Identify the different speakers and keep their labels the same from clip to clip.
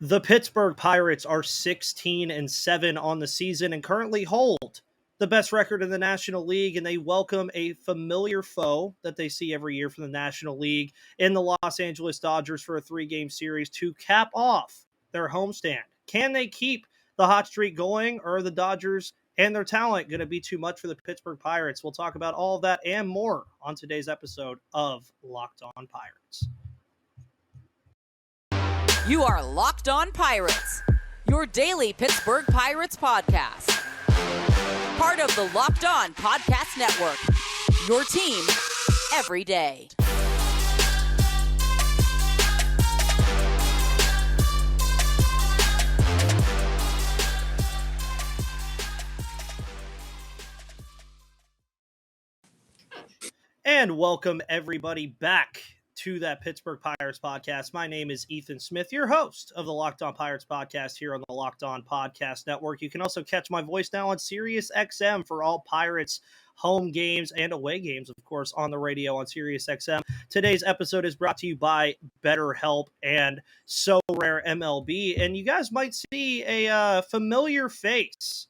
Speaker 1: The Pittsburgh Pirates are 16-7 on the season and currently hold the best record in the National League, and they welcome a familiar foe that they see every year from the National League in the Los Angeles Dodgers for a 3-game series to cap off their homestand. Can they keep the hot streak going, or are the Dodgers and their talent going to be too much for the Pittsburgh Pirates? We'll talk about all of that and more on today's episode of Locked On Pirates.
Speaker 2: You are Locked On Pirates, your daily Pittsburgh Pirates podcast. Part of the Locked On Podcast Network, your team every day.
Speaker 1: And welcome everybody back to that Pittsburgh Pirates podcast. My name is Ethan Smith, your host of the Locked On Pirates podcast here on the Locked On Podcast Network. You can also catch my voice now on Sirius XM for all Pirates home games and away games, of course, on the radio on Sirius XM. Today's episode is brought to you by BetterHelp and So Rare MLB. And you guys might see a familiar face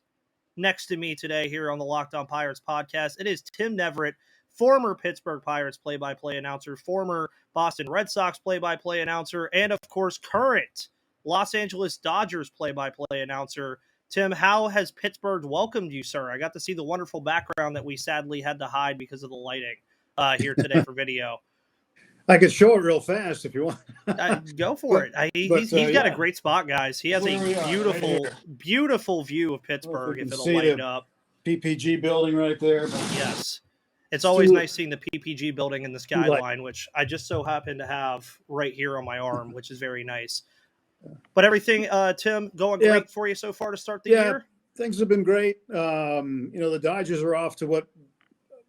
Speaker 1: next to me today here on the Locked On Pirates podcast. It is Tim Neverett, former Pittsburgh Pirates play-by-play announcer, former Boston Red Sox play-by-play announcer, and of course, current Los Angeles Dodgers play-by-play announcer. Tim, how has Pittsburgh welcomed you, sir? I got to see the wonderful background that we sadly had to hide because of the lighting here today for video.
Speaker 3: I could show it real fast if you want.
Speaker 1: Go for it. He's got a great spot, guys. He has a beautiful, beautiful view of Pittsburgh if it'll light up.
Speaker 3: PPG building right there.
Speaker 1: Yes. It's always nice seeing the PPG building in the skyline, which I just so happen to have right here on my arm, which is very nice. But everything, Tim, going great for you so far to start the year?
Speaker 3: Things have been great. The Dodgers are off to what,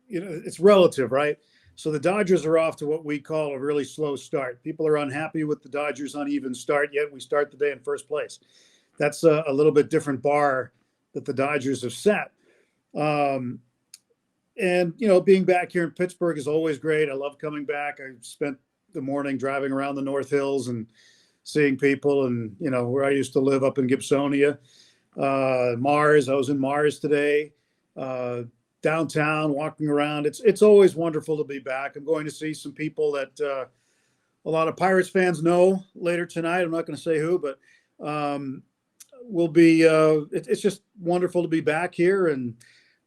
Speaker 3: it's relative, right? So the Dodgers are off to what we call a really slow start. People are unhappy with the Dodgers' uneven start, yet we start the day in first place. That's a little bit different bar that the Dodgers have set. And, being back here in Pittsburgh is always great. I love coming back. I spent the morning driving around the North Hills and seeing people and, where I used to live up in Gibsonia. Mars, I was in Mars today, downtown, walking around. It's always wonderful to be back. I'm going to see some people that a lot of Pirates fans know later tonight. I'm not going to say who, but we'll be it's just wonderful to be back here. And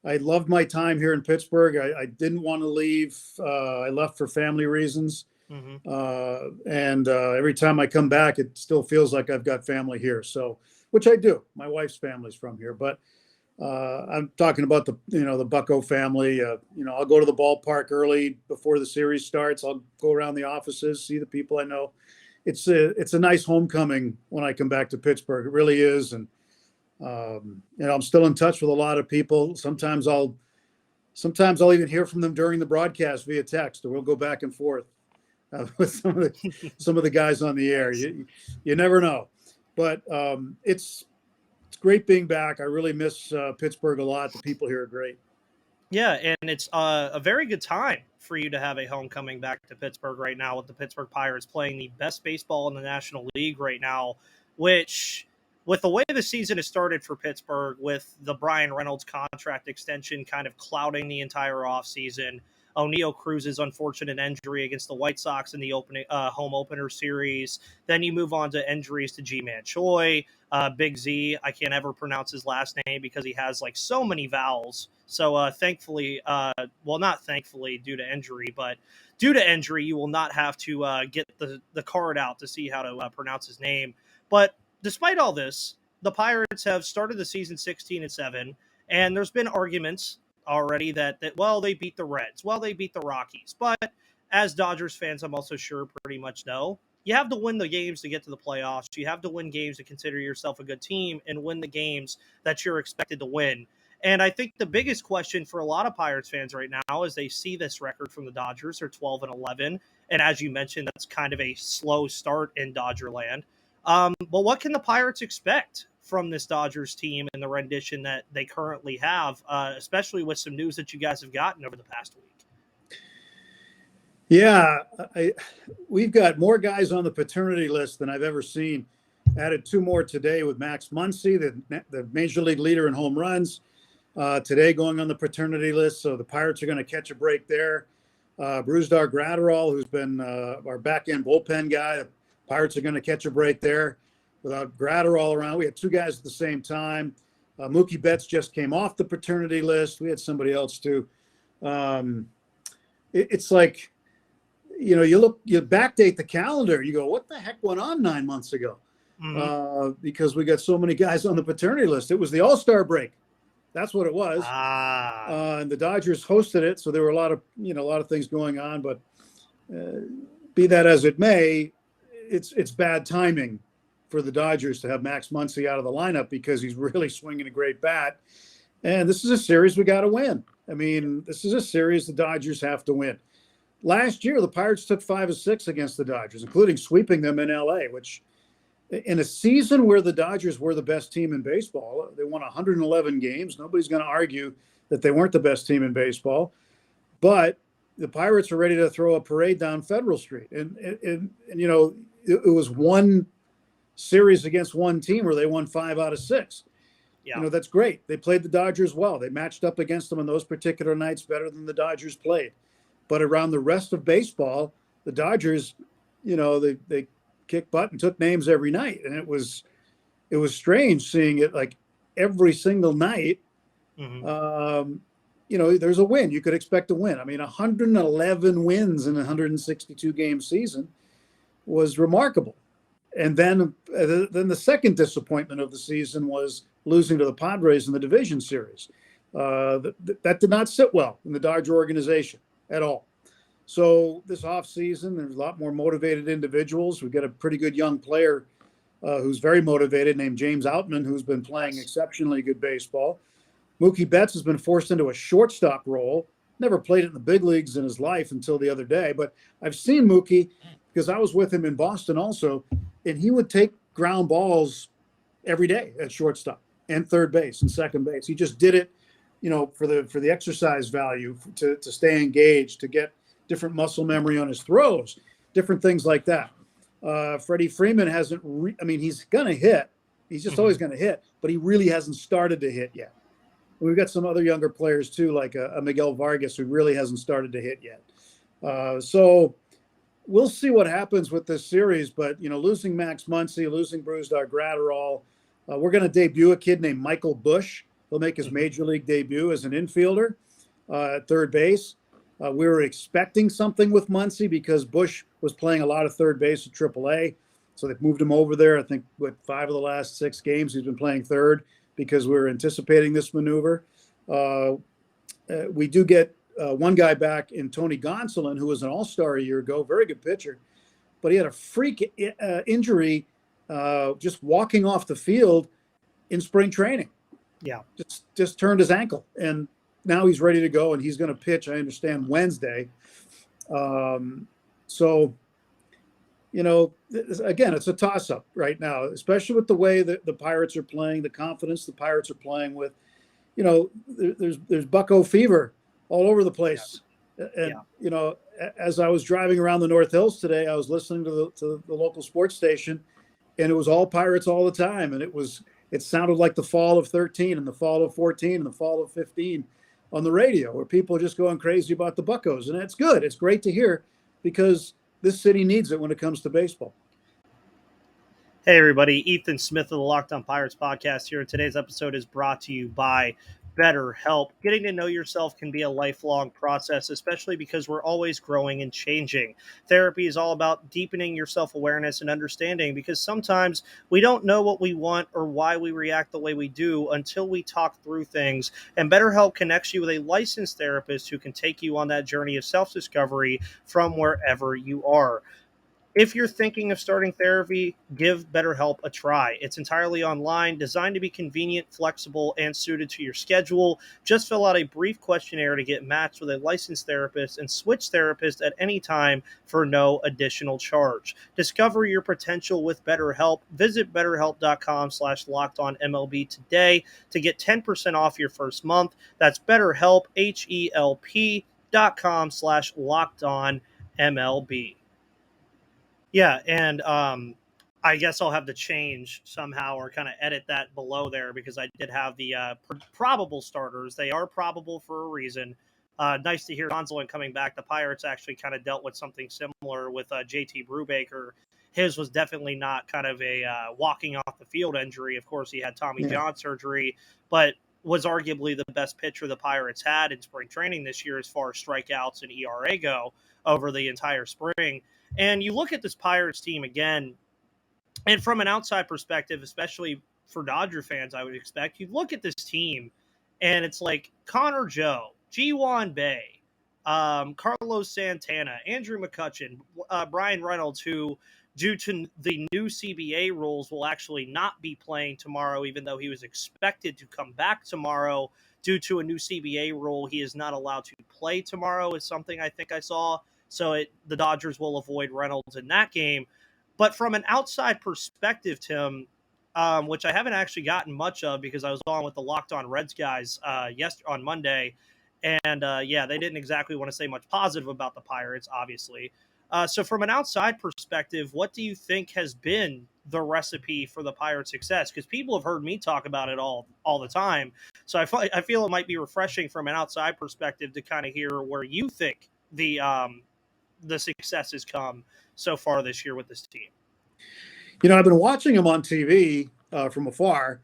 Speaker 3: I loved my time here in Pittsburgh. I didn't want to leave. I left for family reasons. Mm-hmm. And every time I come back, it still feels like I've got family here. So, which I do. My wife's family's from here. But I'm talking about the Bucco family. I'll go to the ballpark early before the series starts. I'll go around the offices, see the people I know. It's a nice homecoming when I come back to Pittsburgh. It really is. And I'm still in touch with a lot of people. Sometimes I'll even hear from them during the broadcast via text, or we'll go back and forth with some of the guys on the air. You never know, but it's great being back. I really miss Pittsburgh a lot. The people here are great.
Speaker 1: Yeah, and it's a very good time for you to have a homecoming back to Pittsburgh right now, with the Pittsburgh Pirates playing the best baseball in the National League right now, which, with the way the season has started for Pittsburgh, with the Brian Reynolds contract extension kind of clouding the entire offseason, O'Neal Cruz's unfortunate injury against the White Sox in the home opener series, then you move on to injuries to G-Man Choi, Big Z. I can't ever pronounce his last name because he has so many vowels. So thankfully, not thankfully due to injury, but due to injury, you will not have to get the card out to see how to pronounce his name. But despite all this, the Pirates have started the season 16-7, and there's been arguments already that they beat the Reds, they beat the Rockies. But as Dodgers fans, I'm also sure pretty much know, you have to win the games to get to the playoffs. You have to win games to consider yourself a good team and win the games that you're expected to win. And I think the biggest question for a lot of Pirates fans right now is they see this record from the Dodgers. They're 12-11. And as you mentioned, that's kind of a slow start in Dodger land. But what can the Pirates expect from this Dodgers team and the rendition that they currently have, especially with some news that you guys have gotten over the past week?
Speaker 3: Yeah, we've got more guys on the paternity list than I've ever seen Added 2 more today with Max Muncy, the major league leader in home runs. Today going on the paternity list, so the Pirates are going to catch a break there. Brusdar Graterol, who's been our back-end bullpen guy, the Pirates are going to catch a break there. Without Graterol around, we had 2 guys at the same time. Mookie Betts just came off the paternity list. We had somebody else too. It's like, you backdate the calendar. You go, what the heck went on 9 months ago? Because we got so many guys on the paternity list. It was the All-Star break. That's what it was. And the Dodgers hosted it, so there were a lot of things going on. But be that as it may, it's bad timing for the Dodgers to have Max Muncy out of the lineup because he's really swinging a great bat. And this is a series we got to win. I mean, this is a series the Dodgers have to win. Last year, the Pirates took 5 of 6 against the Dodgers, including sweeping them in L.A., which in a season where the Dodgers were the best team in baseball, they won 111 games. Nobody's going to argue that they weren't the best team in baseball. But the Pirates are ready to throw a parade down Federal Street. And it was one series against one team where they won 5 out of 6.
Speaker 1: Yeah.
Speaker 3: That's great. They played the Dodgers well. They matched up against them on those particular nights better than the Dodgers played. But around the rest of baseball, the Dodgers, they kicked butt and took names every night. And it was strange seeing it like every single night. There's a win. You could expect a win. I mean, 111 wins in a 162 game season was remarkable. And then the second disappointment of the season was losing to the Padres in the division series. That did not sit well in the Dodger organization at all. So this offseason, there's a lot more motivated individuals. We've got a pretty good young player who's very motivated named James Outman, who's been playing exceptionally good baseball. Mookie Betts has been forced into a shortstop role. Never played it in the big leagues in his life until the other day. But I've seen Mookie because I was with him in Boston also, and he would take ground balls every day at shortstop and third base and second base. He just did it, for the exercise value, to stay engaged, to get different muscle memory on his throws, different things like that. Freddie Freeman hasn't. He's going to hit. He's just always going to hit, but he really hasn't started to hit yet. And we've got some other younger players too, like a Miguel Vargas, who really hasn't started to hit yet. So we'll see what happens with this series. But losing Max Muncy, losing Brusdar Graterol, we're going to debut a kid named Michael Bush. He'll make his major league debut as an infielder at third base. We were expecting something with Muncy because Bush was playing a lot of third base at AAA. So they've moved him over there. I think 5 of the last 6 games he's been playing third because we were anticipating this maneuver. We do get one guy back in Tony Gonsolin, who was an all-star a year ago, very good pitcher. But he had a freak injury just walking off the field in spring training.
Speaker 1: Yeah.
Speaker 3: Just turned his ankle. And now he's ready to go, and he's going to pitch, I understand, Wednesday. So, again, it's a toss-up right now, especially with the way that the Pirates are playing, the confidence the Pirates are playing with. There's Bucko fever all over the place. And, as I was driving around the North Hills today, I was listening to the local sports station, and it was all Pirates all the time. And it sounded like the fall of 13 and the fall of 14 and the fall of 15 on the radio, where people are just going crazy about the Buccos. And it's good. It's great to hear because this city needs it when it comes to baseball.
Speaker 1: Hey, everybody. Ethan Smith of the Locked On Pirates podcast here. Today's episode is brought to you by BetterHelp. Getting to know yourself can be a lifelong process, especially because we're always growing and changing. Therapy is all about deepening your self-awareness and understanding, because sometimes we don't know what we want or why we react the way we do until we talk through things. And BetterHelp connects you with a licensed therapist who can take you on that journey of self-discovery from wherever you are. If you're thinking of starting therapy, give BetterHelp a try. It's entirely online, designed to be convenient, flexible, and suited to your schedule. Just fill out a brief questionnaire to get matched with a licensed therapist and switch therapists at any time for no additional charge. Discover your potential with BetterHelp. Visit BetterHelp.com/LockedOnMLB today to get 10% off your first month. That's BetterHelp, HELP.com/LockedOnMLB. Yeah, and I guess I'll have to change somehow or kind of edit that below there because I did have the probable starters. They are probable for a reason. Nice to hear Gonsolin coming back. The Pirates actually kind of dealt with something similar with JT Brubaker. His was definitely not kind of a walking off the field injury. Of course, he had Tommy John surgery, but was arguably the best pitcher the Pirates had in spring training this year as far as strikeouts and ERA go over the entire spring. And you look at this Pirates team again, and from an outside perspective, especially for Dodger fans, I would expect, you look at this team, and it's like Connor Joe, G1 Bay, Carlos Santana, Andrew McCutchen, Brian Reynolds, who, due to the new CBA rules, will actually not be playing tomorrow, even though he was expected to come back tomorrow. Due to a new CBA rule, he is not allowed to play tomorrow, is something I think I saw. So the Dodgers will avoid Reynolds in that game. But from an outside perspective, Tim, which I haven't actually gotten much of because I was on with the Locked On Reds guys on Monday, and they didn't exactly want to say much positive about the Pirates, obviously. So from an outside perspective, what do you think has been the recipe for the Pirates' success? Because people have heard me talk about it all the time. So I feel it might be refreshing from an outside perspective to kind of hear where you think the success has come so far this year with this team.
Speaker 3: I've been watching them on TV from afar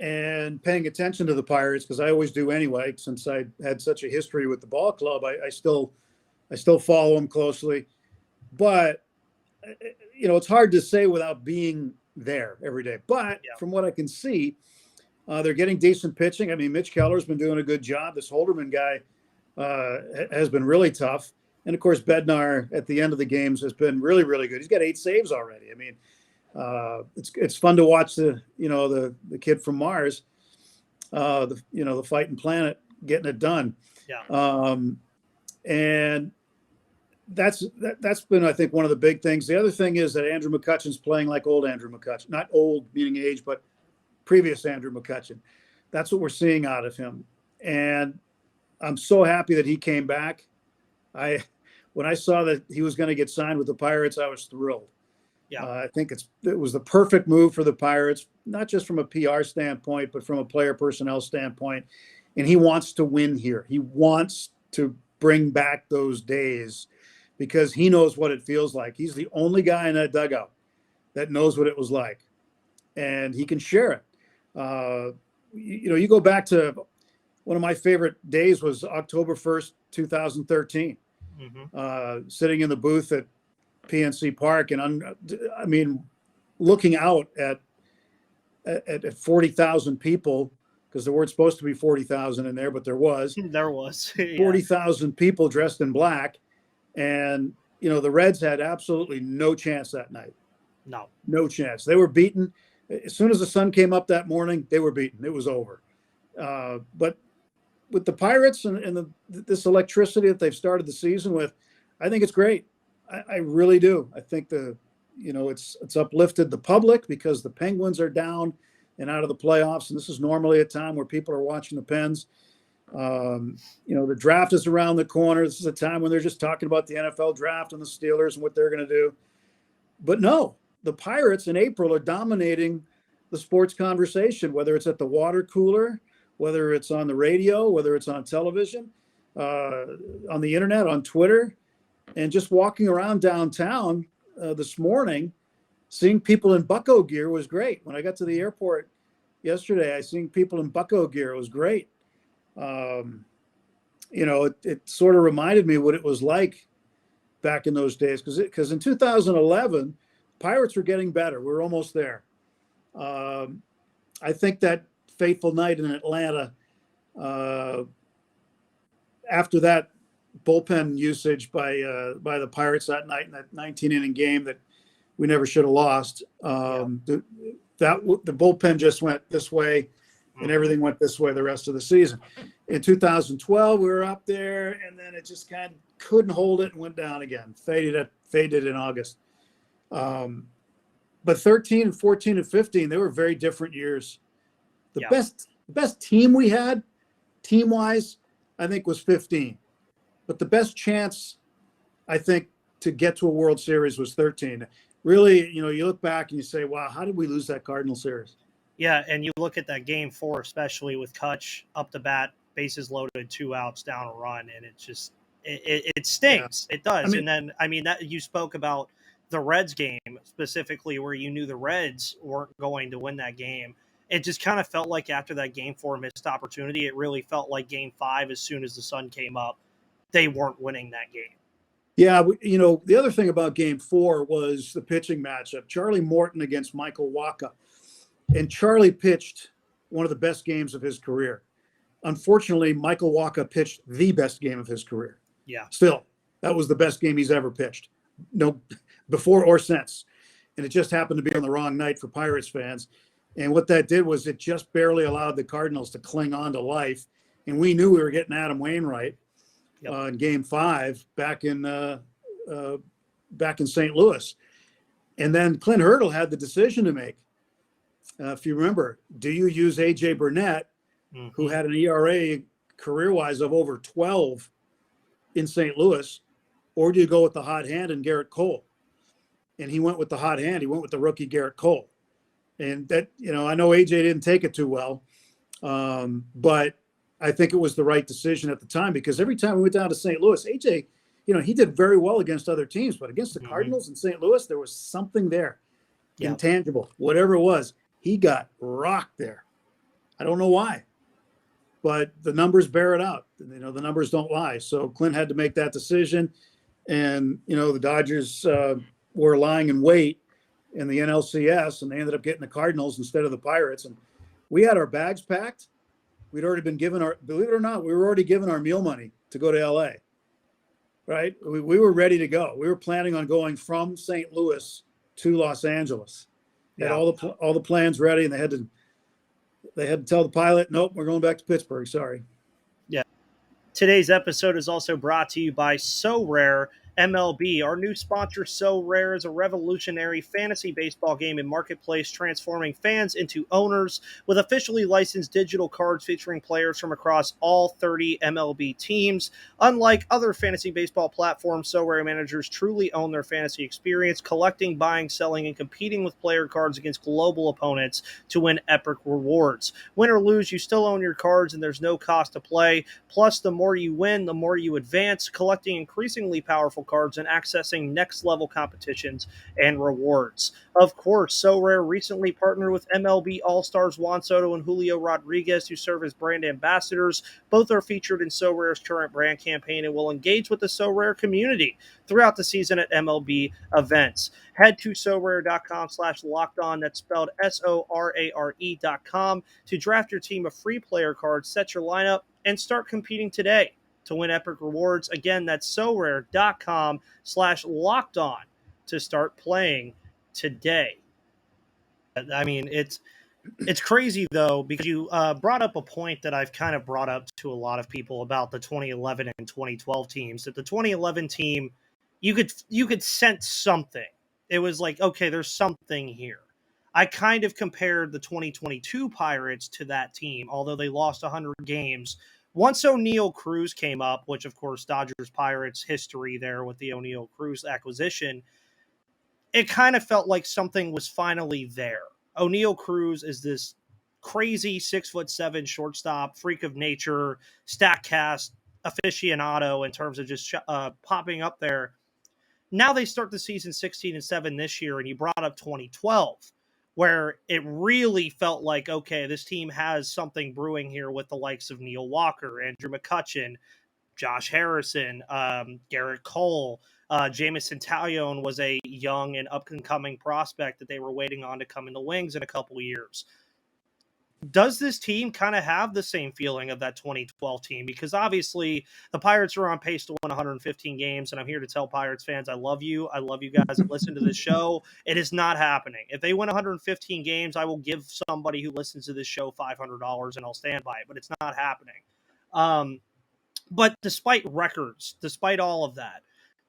Speaker 3: and paying attention to the Pirates because I always do anyway. Since I had such a history with the ball club, I still follow them closely. But it's hard to say without being there every day. But from what I can see, they're getting decent pitching. I mean, Mitch Keller's been doing a good job. This Holderman guy has been really tough. And of course, Bednar at the end of the games has been really, really good. He's got 8 saves already. I mean, it's fun to watch the kid from Mars, the fighting planet getting it done.
Speaker 1: Yeah.
Speaker 3: And that's been, I think, one of the big things. The other thing is that Andrew McCutchen's playing like old Andrew McCutchen, not old meaning age, but previous Andrew McCutchen. That's what we're seeing out of him. And I'm so happy that he came back. When I saw that he was going to get signed with the Pirates, I was thrilled.
Speaker 1: Yeah,
Speaker 3: I think it was the perfect move for the Pirates, not just from a PR standpoint, but from a player personnel standpoint. And he wants to win here. He wants to bring back those days because he knows what it feels like. He's the only guy in that dugout that knows what it was like, and he can share it. You go back to one of my favorite days was October 1st, 2013. Sitting in the booth at PNC Park, and I mean, looking out at 40,000 people, because there weren't supposed to be 40,000 in there, but there was.
Speaker 1: There was
Speaker 3: 40,000 people dressed in black, and the Reds had absolutely no chance that night. No chance. They were beaten as soon as the sun came up that morning. They were beaten. It was over. But with the Pirates and this electricity that they've started the season with, I think it's great. I really do. I think it's uplifted the public because the Penguins are down and out of the playoffs, and this is normally a time where people are watching the Pens. The draft is around the corner. This is a time when they're just talking about the NFL draft and the Steelers and what they're going to do. But no, the Pirates in April are dominating the sports conversation, whether it's at the water cooler, whether it's on the radio, whether it's on television, on the internet, on Twitter, and just walking around downtown this morning, seeing people in Bucco gear was great. When I got to the airport yesterday, I seen people in Bucco gear. It was great. It sort of reminded me what it was like back in those days, because in 2011, Pirates were getting better. We were almost there. I think that fateful night in Atlanta, after that bullpen usage by the Pirates that night in that 19-inning game that we never should have lost, the bullpen just went this way, and everything went this way the rest of the season. In 2012, we were up there, and then it just kind of couldn't hold it and went down again. Faded in August. But 13 and 14 and 15, they were very different years. The best team we had, team-wise, I think was 15. But the best chance, I think, to get to a World Series was 13. really, you look back and you say, wow, how did we lose that Cardinal series?
Speaker 1: Yeah, and you look at that game 4, especially with Kutch up the bat, bases loaded, 2 outs, down a run, and it just it
Speaker 3: Yeah.
Speaker 1: stings. It
Speaker 3: I
Speaker 1: does.
Speaker 3: mean,
Speaker 1: And then that you spoke about the Reds game specifically, where you knew the Reds weren't going to win that game. It just kind of felt like after that game 4 missed opportunity, it really felt like game 5. As soon as the sun came up, they weren't winning that game.
Speaker 3: yeah, the other thing about game 4 was the pitching matchup. Charlie Morton against Michael Wacha. And Charlie pitched one of the best games of his career. Unfortunately, Michael Wacha pitched the best game of his career.
Speaker 1: Yeah.
Speaker 3: Still, that was the best game he's ever pitched. No, before or since. And it just happened to be on the wrong night for Pirates fans. And what that did was it just barely allowed the Cardinals to cling on to life. And we knew we were getting Adam Wainwright in game 5 back in St. Louis. And then Clint Hurdle had the decision to make. If you remember, do you use A.J. Burnett, who had an ERA career-wise of over 12 in St. Louis, or do you go with the hot hand and Garrett Cole? And he went with the hot hand. He went with the rookie Garrett Cole. And that, I know A.J. didn't take it too well, but I think it was the right decision at the time, because every time we went down to St. Louis, A.J., he did very well against other teams, but against the Cardinals in St. Louis, there was something there, intangible, whatever it was. He got rocked there. I don't know why, but the numbers bear it out. The numbers don't lie. So Clint had to make that decision. And, the Dodgers were lying in wait in the NLCS, and they ended up getting the Cardinals instead of the Pirates. And we had our bags packed. We'd already been given believe it or not, we were already given our meal money to go to LA, right? We were ready to go. We were planning on going from St. Louis to Los Angeles. Had all the plans ready, and they had to tell the pilot, nope, we're going back to Pittsburgh. Sorry.
Speaker 1: Yeah. Today's episode is also brought to you by So Rare MLB. Our new sponsor, So Rare, is a revolutionary fantasy baseball game and marketplace transforming fans into owners with officially licensed digital cards featuring players from across all 30 MLB teams. Unlike other fantasy baseball platforms, So Rare managers truly own their fantasy experience, collecting, buying, selling, and competing with player cards against global opponents to win epic rewards. Win or lose, you still own your cards, and there's no cost to play. Plus, the more you win, the more you advance, collecting increasingly powerful cards and accessing next-level competitions and rewards. Of course, So Rare recently partnered with MLB All-Stars Juan Soto and Julio Rodriguez to serve as brand ambassadors. Both are featured in So Rare's current brand campaign and will engage with the So Rare community throughout the season at MLB events. Head to SoRare.com/lockedon, that's spelled SORARE.com, to draft your team of free player cards, set your lineup, and start competing today to win epic rewards. Again, that's SoRare.com/lockedon to start playing today. I mean, it's crazy, though, because you brought up a point that I've kind of brought up to a lot of people about the 2011 and 2012 teams. That the 2011 team, you could sense something. It was like, okay, there's something here. I kind of compared the 2022 Pirates to that team, although they lost 100 games. Once O'Neill Cruz came up, which, of course, Dodgers Pirates history there with the O'Neill Cruz acquisition, it kind of felt like something was finally there. O'Neill Cruz is this crazy 6'7" shortstop, freak of nature, StatCast aficionado in terms of just popping up there. Now they start the season 16-7 this year, and you brought up 2012, where it really felt like, okay, this team has something brewing here with the likes of Neil Walker, Andrew McCutchen, Josh Harrison, Garrett Cole. Jamison Taillon was a young and up-and-coming prospect that they were waiting on to come in the wings in a couple of years. Does this team kind of have the same feeling of that 2012 team? Because obviously the Pirates are on pace to win 115 games, and I'm here to tell Pirates fans I love you. I love you guys that listen to this show. It is not happening. If they win 115 games, I will give somebody who listens to this show $500, and I'll stand by it, but it's not happening. But despite records, despite all of that,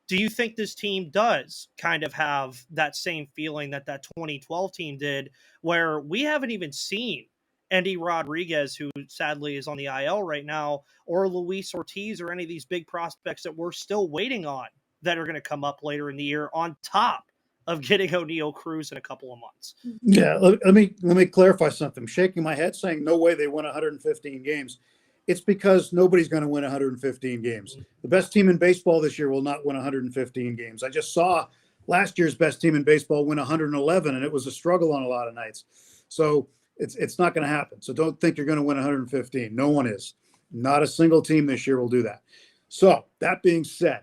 Speaker 1: do you think this team does kind of have that same feeling that 2012 team did, where we haven't even seen Andy Rodriguez, who sadly is on the IL right now, or Luis Ortiz, or any of these big prospects that we're still waiting on that are going to come up later in the year on top of getting O'Neal Cruz in a couple of months.
Speaker 3: Yeah, let me clarify something. I'm shaking my head saying no way they win 115 games. It's because nobody's going to win 115 games. The best team in baseball this year will not win 115 games. I just saw last year's best team in baseball win 111, and it was a struggle on a lot of nights. So it's not going to happen. So don't think you're going to win 115. No one is. Not a single team this year will do that. So that being said,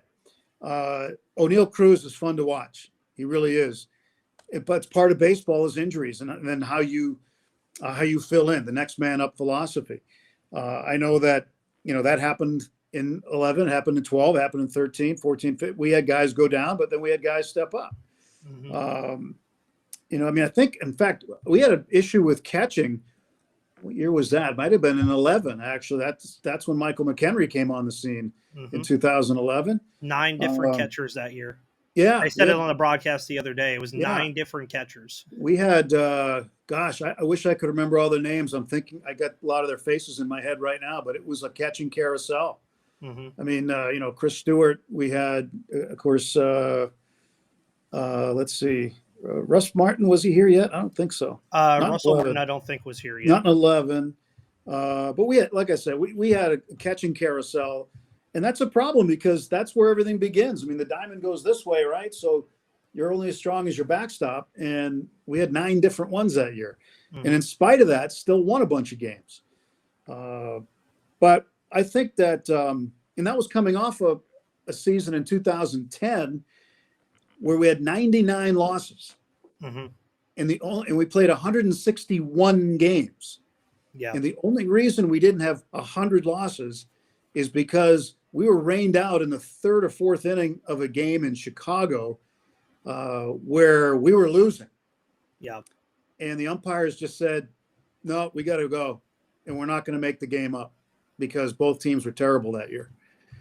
Speaker 3: O'Neal Cruz is fun to watch. He really is. But it's part of baseball is injuries and then how you fill in the next man up philosophy. I know that, that happened in 11, happened in 12, happened in 13, 14, 15. We had guys go down, but then we had guys step up. Mm-hmm. I think, in fact, we had an issue with catching. What year was that? Might have been in 11, actually. That's when Michael McHenry came on the scene in 2011.
Speaker 1: 9 different catchers that year.
Speaker 3: Yeah.
Speaker 1: I said it on the broadcast the other day. It was 9 different catchers.
Speaker 3: We had, I wish I could remember all their names. I'm thinking I got a lot of their faces in my head right now, but it was a catching carousel. Mm-hmm. I mean, Chris Stewart, we had, of course, let's see. Russ Martin, was he here yet? I don't think so.
Speaker 1: Russell Martin, I don't think was here yet.
Speaker 3: Not in 11. But we had, like I said, we had a catching carousel. And that's a problem because that's where everything begins. I mean, the diamond goes this way, right? So you're only as strong as your backstop. And we had 9 different ones that year. Mm-hmm. And in spite of that, still won a bunch of games. But I think that, and that was coming off of a season in 2010 where we had 99 losses. Mm-hmm. And we played 161 games. Yeah. And the only reason we didn't have 100 losses is because we were rained out in the 3rd or 4th inning of a game in Chicago where we were losing.
Speaker 1: Yeah.
Speaker 3: And the umpires just said, no, we got to go. And we're not going to make the game up because both teams were terrible that year.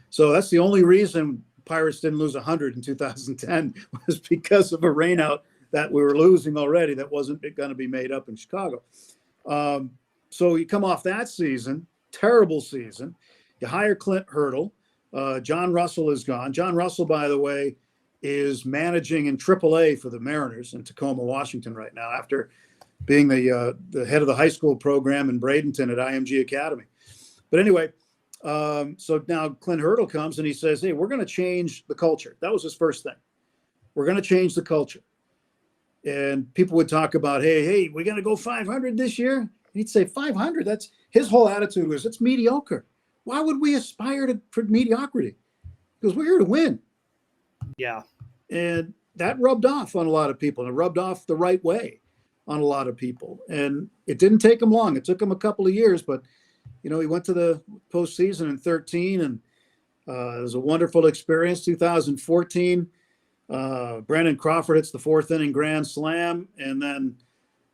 Speaker 3: So that's the only reason Pirates didn't lose 100 in 2010 was because of a rainout that we were losing already that wasn't going to be made up in Chicago. So you come off that season, terrible season. You hire Clint Hurdle. John Russell is gone. John Russell, by the way, is managing in AAA for the Mariners in Tacoma, Washington right now after being the head of the high school program in Bradenton at IMG Academy. But anyway, so now Clint Hurdle comes and he says, hey, we're going to change the culture. That was his first thing. We're going to change the culture. And people would talk about, hey, we're going to go 500 this year. And he'd say 500. That's his whole attitude was it's mediocre. Why would we aspire for mediocrity? Because we're here to win.
Speaker 1: Yeah.
Speaker 3: And that rubbed off on a lot of people. And it rubbed off the right way on a lot of people. And it didn't take him long. It took him a couple of years, but he went to the postseason in 13 and it was a wonderful experience. 2014, Brandon Crawford hits the 4th inning grand slam, and then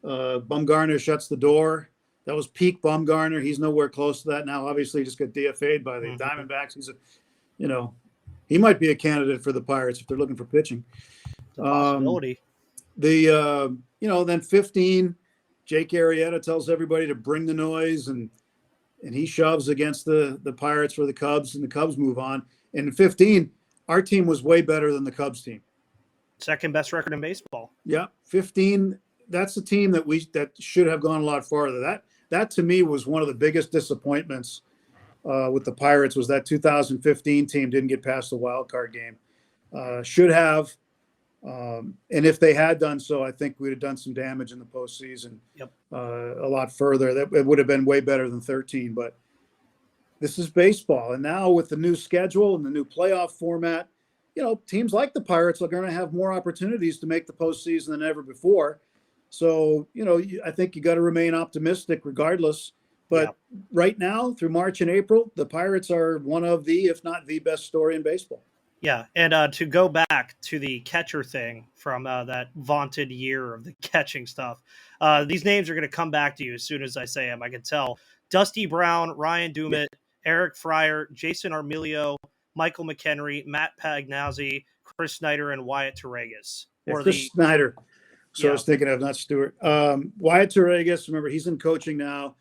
Speaker 3: Bumgarner shuts the door. That was peak Bumgarner. He's nowhere close to that now. Obviously, he just got DFA'd by the Diamondbacks. He's he might be a candidate for the Pirates if they're looking for pitching.
Speaker 1: It's a possibility.
Speaker 3: Then 15, Jake Arrieta tells everybody to bring the noise, and he shoves against the Pirates for the Cubs, and the Cubs move on. And in 15, our team was way better than the Cubs team.
Speaker 1: Second best record in baseball.
Speaker 3: Yeah, 15. That's the team that should have gone a lot farther. That to me was one of the biggest disappointments with the Pirates was that 2015 team didn't get past the wild card game. Should have. And if they had done so, I think we'd have done some damage in the postseason. Yep. A lot further. It would have been way better than 13. But this is baseball. And now with the new schedule and the new playoff format, teams like the Pirates are going to have more opportunities to make the postseason than ever before. So, I think you got to remain optimistic regardless. But right now, through March and April, the Pirates are one of the, if not the best story in baseball.
Speaker 1: Yeah, and to go back to the catcher thing from that vaunted year of the catching stuff, these names are going to come back to you as soon as I say them. I can tell. Dusty Brown, Ryan Dumet, Eric Fryer, Jason Armilio, Michael McHenry, Matt Pagnazzi, Chris Snyder, and Wyatt Torregas.
Speaker 3: Chris Snyder. So I was thinking of, not Stewart. Wyatt Torregas, remember, he's in coaching now.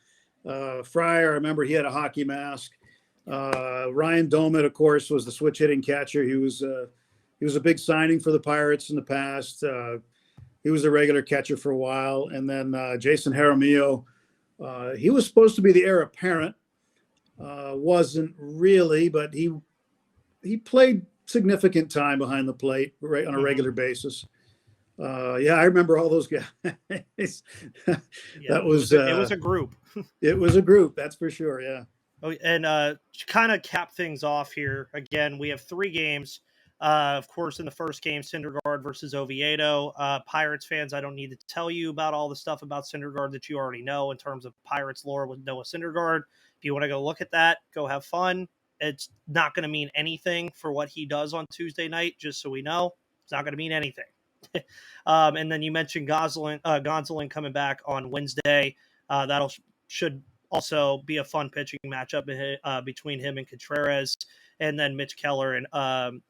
Speaker 3: Fryer, I remember he had a hockey mask. Ryan Dumet, of course, was the switch hitting catcher. He was he was a big signing for the Pirates in the past. He was a regular catcher for a while. And then Jason Jaramillo, he was supposed to be the heir apparent. Wasn't really, but he played significant time behind the plate right on a regular basis. Yeah, I remember all those guys.
Speaker 1: Yeah,
Speaker 3: That was
Speaker 1: it was a group.
Speaker 3: It was a group, that's for sure. Yeah.
Speaker 1: Oh, and to kind of cap things off here, again, we have 3 games. Of course, in the first game, Syndergaard versus Oviedo. Pirates fans, I don't need to tell you about all the stuff about Syndergaard that you already know in terms of Pirates lore with Noah Syndergaard. If you want to go look at that, go have fun. It's not going to mean anything for what he does on Tuesday night, just so we know. It's not going to mean anything. And then you mentioned Gonsolin coming back on Wednesday. That'll should also be a fun pitching matchup between him and Contreras. And then Mitch Keller and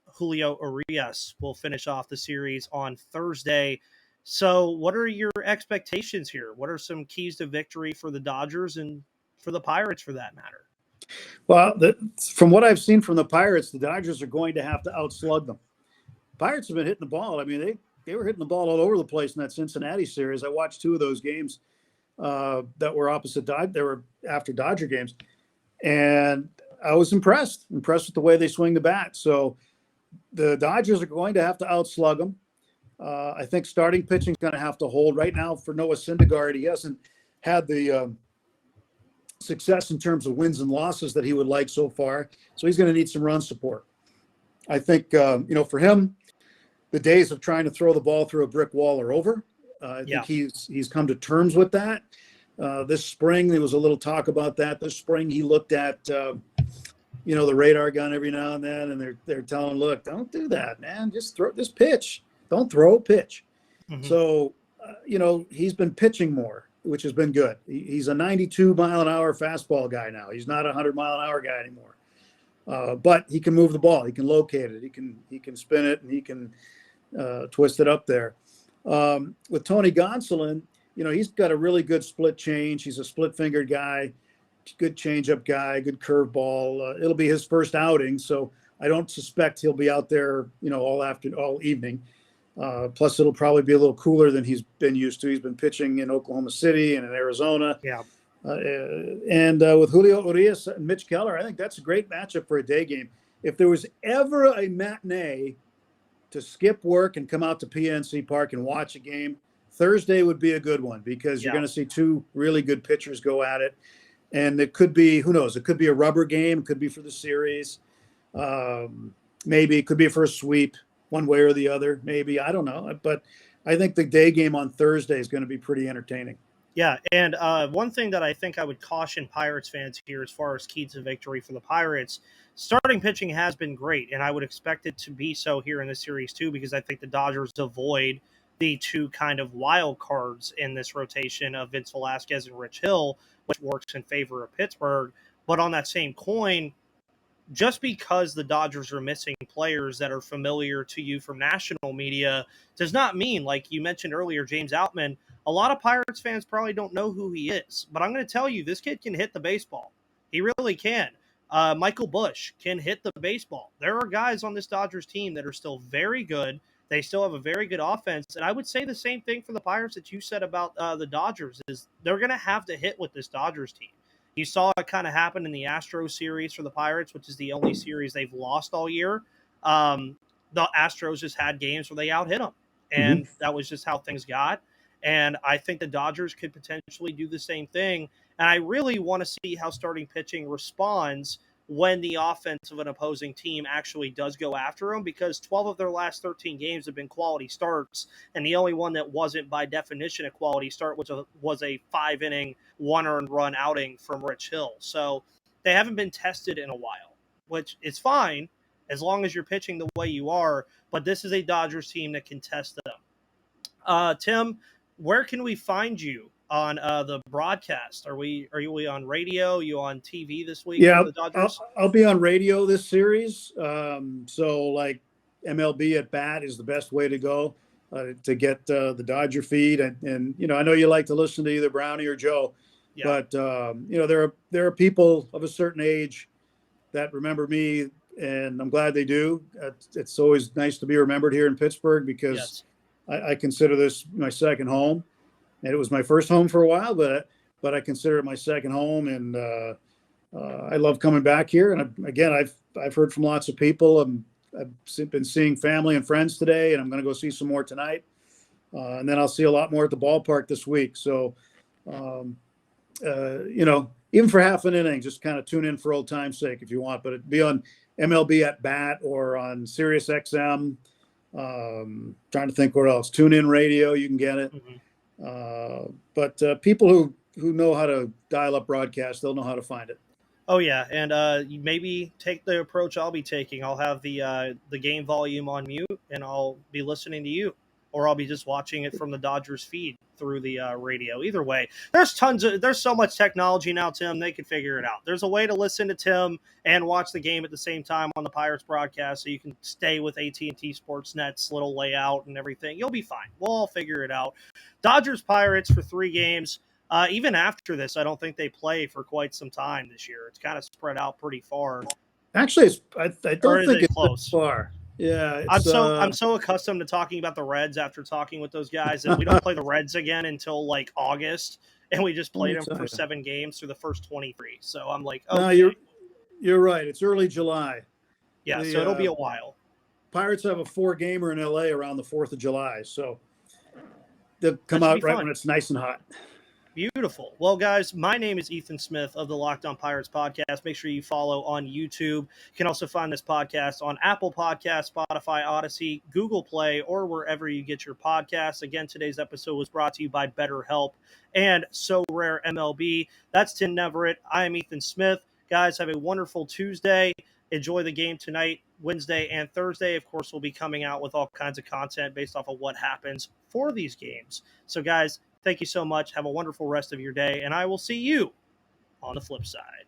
Speaker 1: Julio Urias will finish off the series on Thursday. So what are your expectations here? What are some keys to victory for the Dodgers and for the Pirates for that matter?
Speaker 3: Well, from what I've seen from the Pirates, the Dodgers are going to have to outslug them. Pirates have been hitting the ball. I mean, they were hitting the ball all over the place in that Cincinnati series. I watched 2 of those games that were opposite. They were after Dodger games, and I was impressed with the way they swing the bat. So the Dodgers are going to have to outslug them. I think starting pitching is going to have to hold right now for Noah Syndergaard. He hasn't had the success in terms of wins and losses that he would like so far. So he's going to need some run support. I think, for him, the days of trying to throw the ball through a brick wall are over. I think he's come to terms with that. This spring, there was a little talk about that. This spring, he looked at, the radar gun every now and then, and they're telling, look, don't do that, man. Just throw this pitch. Don't throw, pitch. Mm-hmm. So, he's been pitching more, which has been good. He's a 92-mile-an-hour fastball guy now. He's not a 100-mile-an-hour guy anymore. But he can move the ball. He can locate it. He can spin it, and he can twist it up there. With Tony Gonsolin, he's got a really good split change. He's a split-fingered guy, good changeup guy, good curveball. It'll be his first outing, so I don't suspect he'll be out there, all evening. Plus, it'll probably be a little cooler than he's been used to. He's been pitching in Oklahoma City and in Arizona.
Speaker 1: Yeah.
Speaker 3: And with Julio Urias and Mitch Keller, I think that's a great matchup for a day game. If there was ever a matinee to skip work and come out to PNC Park and watch a game, Thursday would be a good one because you're going to see 2 really good pitchers go at it. And it could be, who knows, it could be a rubber game. It could be for the series. Maybe it could be for a sweep one way or the other. Maybe, I don't know. But I think the day game on Thursday is going to be pretty entertaining.
Speaker 1: Yeah, and one thing that I think I would caution Pirates fans here as far as keys to victory for the Pirates, starting pitching has been great, and I would expect it to be so here in this series too, because I think the Dodgers avoid the 2 kind of wild cards in this rotation of Vince Velasquez and Rich Hill, which works in favor of Pittsburgh. But on that same coin, just because the Dodgers are missing players that are familiar to you from national media does not mean, like you mentioned earlier, James Outman, a lot of Pirates fans probably don't know who he is. But I'm going to tell you, this kid can hit the baseball. He really can. Michael Busch can hit the baseball. There are guys on this Dodgers team that are still very good. They still have a very good offense. And I would say the same thing for the Pirates that you said about the Dodgers, is they're going to have to hit with this Dodgers team. You saw it kind of happen in the Astros series for the Pirates, which is the only series they've lost all year. The Astros just had games where they out-hit them, and that was just how things got. And I think the Dodgers could potentially do the same thing. And I really want to see how starting pitching responds when the offense of an opposing team actually does go after them, because 12 of their last 13 games have been quality starts, and the only one that wasn't by definition a quality start was a 5-inning, 1-earned run outing from Rich Hill. So they haven't been tested in a while, which is fine as long as you're pitching the way you are, but this is a Dodgers team that can test them. Tim, where can we find you on the broadcast? Are you on radio? Are you on TV this week?
Speaker 3: Yeah,
Speaker 1: for the Dodgers?
Speaker 3: I'll be on radio this series. So like MLB at bat is the best way to go to get the Dodger feed. And I know you like to listen to either Brownie or Joe, but there are people of a certain age that remember me and I'm glad they do. It's always nice to be remembered here in Pittsburgh because
Speaker 1: Yes.
Speaker 3: I consider this my second home, and it was my first home for a while, but I consider it my second home, and I love coming back here. And again, I've heard from lots of people. I've been seeing family and friends today, and I'm going to go see some more tonight, and then I'll see a lot more at the ballpark this week. So, even for half an inning, just kind of tune in for old time's sake if you want. But it'd be on MLB at Bat or on Sirius XM. Trying to think what else. Tune in radio, you can get it. But people who know how to dial up broadcast, they'll know how to find it.
Speaker 1: Oh yeah, and you maybe take the approach I'll be taking. I'll have the game volume on mute, and I'll be listening to you, or I'll be just watching it from the Dodgers feed through the radio. Either way, there's so much technology now, Tim. They can figure it out. There's a way to listen to Tim and watch the game at the same time on the Pirates broadcast, so you can stay with AT&T Sportsnet's little layout and everything. You'll be fine. We'll all figure it out. Dodgers Pirates for 3 games. Even after this, I don't think they play for quite some time this year. It's kind of spread out pretty far.
Speaker 3: Actually, I don't think it's
Speaker 1: close.
Speaker 3: Far. Yeah,
Speaker 1: I'm so accustomed to talking about the Reds after talking with those guys, and we don't play the Reds again until like August, and we just played them for 7 games through the first 23. So I'm like, okay.
Speaker 3: No, you're right. It's early July.
Speaker 1: Yeah, so it'll be a while.
Speaker 3: Pirates have a 4-gamer in LA around the 4th of July, so they'll come out right when it's nice and hot.
Speaker 1: Beautiful. Well, guys, my name is Ethan Smith of the Locked On Pirates podcast. Make sure you follow on YouTube. You can also find this podcast on Apple Podcasts, Spotify, Odyssey, Google Play, or wherever you get your podcasts. Again, today's episode was brought to you by BetterHelp and So Rare MLB. That's Tim Neverett. I am Ethan Smith. Guys, have a wonderful Tuesday. Enjoy the game tonight, Wednesday and Thursday. Of course, we'll be coming out with all kinds of content based off of what happens for these games. So, guys, thank you so much. Have a wonderful rest of your day, and I will see you on the flip side.